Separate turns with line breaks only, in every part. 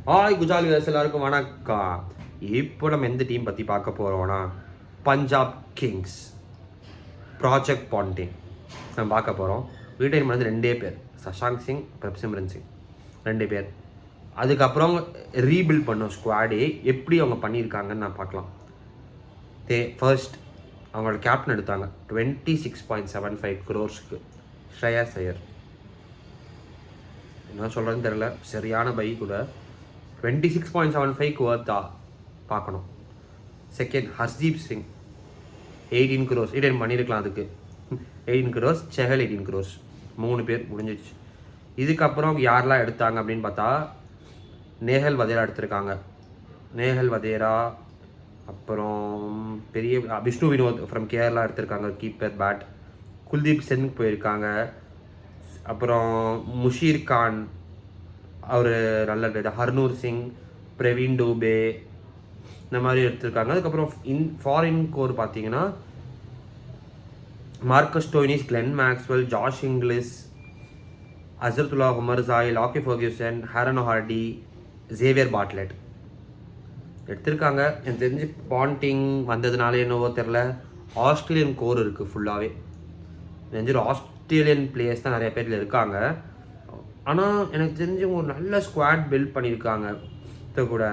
Hi குஜாலிகர்ஸ் எல்லாருக்கும் வணக்கம். இப்போ நம்ம எந்த டீம் பற்றி பார்க்க போகிறோம்னா பஞ்சாப் கிங்ஸ் ப்ராஜெக்ட் பாண்டிங் நம்ம பார்க்க போகிறோம். ரீடைன் பண்ணது 2 பேர், சஷாங்க் சிங் பிரப்சிம்ரன் சிங் 2 பேர். அதுக்கப்புறம் ரீபில்ட் பண்ணோம் ஸ்குவாடே எப்படி அவங்க பண்ணியிருக்காங்கன்னு நான் பார்க்கலாம். ஃபர்ஸ்ட் அவங்களோட கேப்டன் எடுத்தாங்க 26.75 crores ஸ்ரேயாஸ் ஐயர். என்ன சொல்கிறேன்னு தெரில, சரியான பை கூட. 26.75 வர்த்தா பார்க்கணும். Second Hardeep Singh 18 crores. Return பண்ணியிருக்கலாம் அதுக்கு 18 crores. செஹல் 18 crores. 3 பேர் முடிஞ்சிச்சு. இதுக்கப்புறம் யாரெல்லாம் எடுத்தாங்க அப்படின்னு பார்த்தா நேஹல் வதேரா எடுத்திருக்காங்க. நேஹல் வதேரா, அப்புறம் பெரிய விஷ்ணு வினோத் ஃப்ரம் கேரளா எடுத்திருக்காங்க கீப்பர் பேட். குல்தீப் சென் போயிருக்காங்க. அப்புறம் முஷீர் கான் அவர் நல்ல பிளேயர். ஹர்னூர் சிங், பிரவீன் டூபே இந்த மாதிரி எடுத்திருக்காங்க. அதுக்கப்புறம் ஃபாரின் கோர் பார்த்தீங்கன்னா Marcus Stoinis, Glenn Maxwell, Josh Inglis, Azmatullah Omarzai, Lockie Ferguson, Aaron Hardie, Xavier Bartlett எடுத்திருக்காங்க. எனக்கு தெரிஞ்சு பாண்டிங் வந்ததுனால என்னவோ தெரில, ஆஸ்திரேலியன் கோர் இருக்குது ஃபுல்லாகவே. தெரிஞ்சு ஆஸ்திரேலியன் பிளேயர்ஸ் தான் நிறைய பேரில் இருக்காங்க. ஆனால் எனக்கு தெரிஞ்சு ஒரு நல்ல ஸ்குவாட் பில்ட் பண்ணியிருக்காங்க. கூட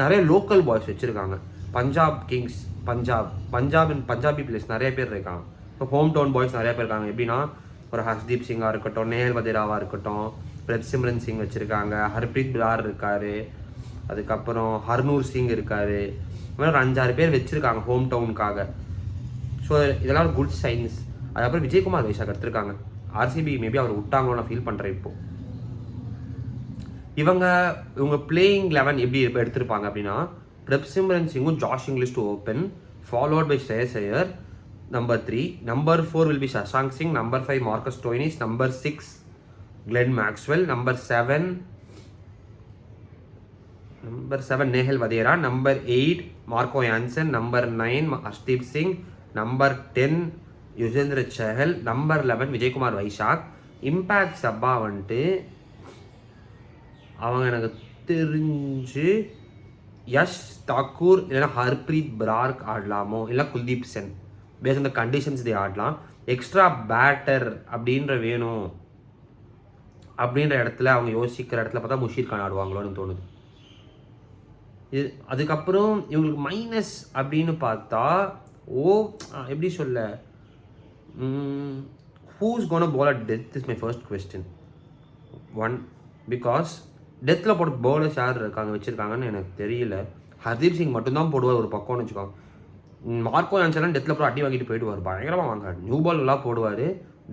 நிறைய லோக்கல் பாய்ஸ் வச்சுருக்காங்க. பஞ்சாப் கிங்ஸ், பஞ்சாபி பிளேயர்ஸ் நிறைய பேர் இருக்காங்க. இப்போ ஹோம் டவுன் பாய்ஸ் நிறைய பேர் இருக்காங்க. எப்படின்னா ஒரு ஹர்தீப் சிங்காக இருக்கட்டும், நேஹல் வதேராவாக இருக்கட்டும், பிரப்சிம்ரன் சிங் வச்சுருக்காங்க, ஹர்ப்ரீத் பிரார் இருக்கார், அதுக்கப்புறம் ஹர்னூர் சிங் இருக்கார். இந்த மாதிரி ஒரு 5-6 பேர் வச்சுருக்காங்க ஹோம் டவுனுக்காக. ஸோ இதெல்லாம் குட் சைன்ஸ். அதுக்கப்புறம் விஜயகுமார் வைஷாக் எடுத்திருக்காங்க. ஆர்சிபி மேபி அவர் விட்டாங்களோ நான் ஃபீல் பண்ணுறேன். இப்போது இவங்க பிளேயிங் 11 எப்படி எடுத்திருப்பாங்க அப்படின்னா பிரப்சிம்ரன் சிங்கும் Josh Inglis to open, followed by Shreyas Iyer. Number 3, number 4 will be Shashank Singh, number 5 Marcus Stoinis, number 6 Glenn Maxwell, number 7 Nehal Wadhera, number 8 Marco Jansen, number 9 Hardeep Singh, number 10 Yuzvendra Chahal, number 11 Vijaykumar Vyshak. Impact சப்பா வந்துட்டு அவங்க எனக்கு தெரிஞ்சு யஷ் தாக்கூர் இல்லைன்னா ஹர்ப்ரீத் பிரார் ஆடலாமோ, இல்லை குல்தீப் சென். பேஸ் அந்த கண்டிஷன்ஸ் தே ஆடலாம். எக்ஸ்ட்ரா பேட்டர் வேணும் அப்படின்ற இடத்துல அவங்க யோசிக்கிற இடத்துல பார்த்தா முஷீர் கான் ஆடுவாங்களோன்னு தோணுது. அதுக்கப்புறம் இவங்களுக்கு மைனஸ் அப்படின்னு பார்த்தா எப்படி சொல்ல, who's gonna bowl at death is my first question. Because டெத்தில் போட்டு பவுலர்ஸ் யார் இருக்காங்க வச்சுருக்காங்கன்னு எனக்கு தெரியல. ஹர்தீப் சிங் மட்டும்தான் போடுவார் ஒரு பக்கம்னு வச்சுக்கோங்க. மார்க்கோ யான்சன்லாம் டெத்தில் போய் அடி வாங்கிட்டு போயிடுவார், பயங்கரமாக வாங்க நியூ பால் நல்லா போடுவார்.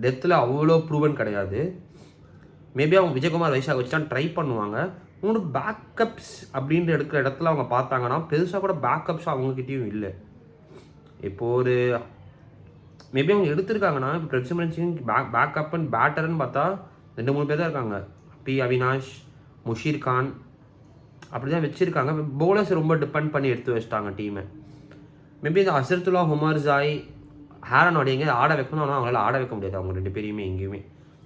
டெத்தில் அவ்வளோ ப்ரூவன் கிடையாது. மேபி அவங்க விஜயகுமார் வைஷாக் வச்சு தான் ட்ரை பண்ணுவாங்க. இன்னொன்று பேக்கப்ஸ் அப்படின்ற எடுக்கிற இடத்துல அவங்க பார்த்தாங்கன்னா பெருசாக கூட பேக்கப்ஸ் அவங்கக்கிட்டேயும் இல்லை. இப்போது ஒரு மேபி அவங்க எடுத்திருக்காங்கன்னா இப்போ Prabhsimran Singh backup and pattern பார்த்தா 2-3 பேர் தான் இருக்காங்க. அவினாஷ், முஷீர் கான் அப்படி தான் வச்சுருக்காங்க. பவுலர்ஸ் ரொம்ப டிபெண்ட் பண்ணி எடுத்து வச்சிட்டாங்க டீமை. மேபி இந்த அசர்துல்லா ஹுமர்சாய், ஹேரன் ஹார்டி எங்கே ஆட வைக்கணும், ஆனால் அவங்களால ஆட வைக்க முடியாது. அவங்க 2 பேரையுமே எங்கேயுமே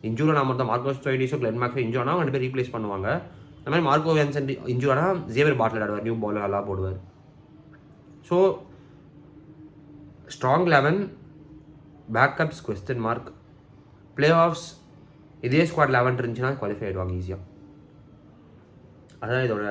இன்ஜூரி நான் மட்டும் மார்க்கோ ஸ்டோய்னிஸோ கிளென் மேக்ஸோ இன்ஜூரி ஆனால் 2 பேர் ரீப்ளேஸ் பண்ணுவாங்க. அந்த மாதிரி மார்க்கோ யான்சன் இன்ஜூரி ஆனால் ஜேவியர் பாட்லெட் ஆடுவார், நியூ பாலர் நல்லா போடுவார். So strong 11, backups question mark. Play of இதே ஸ்குவாட் 11 இருந்துச்சுன்னா குவாலிஃபை ஆகிடுவாங்க ஈஸியாக. அதான் இதோட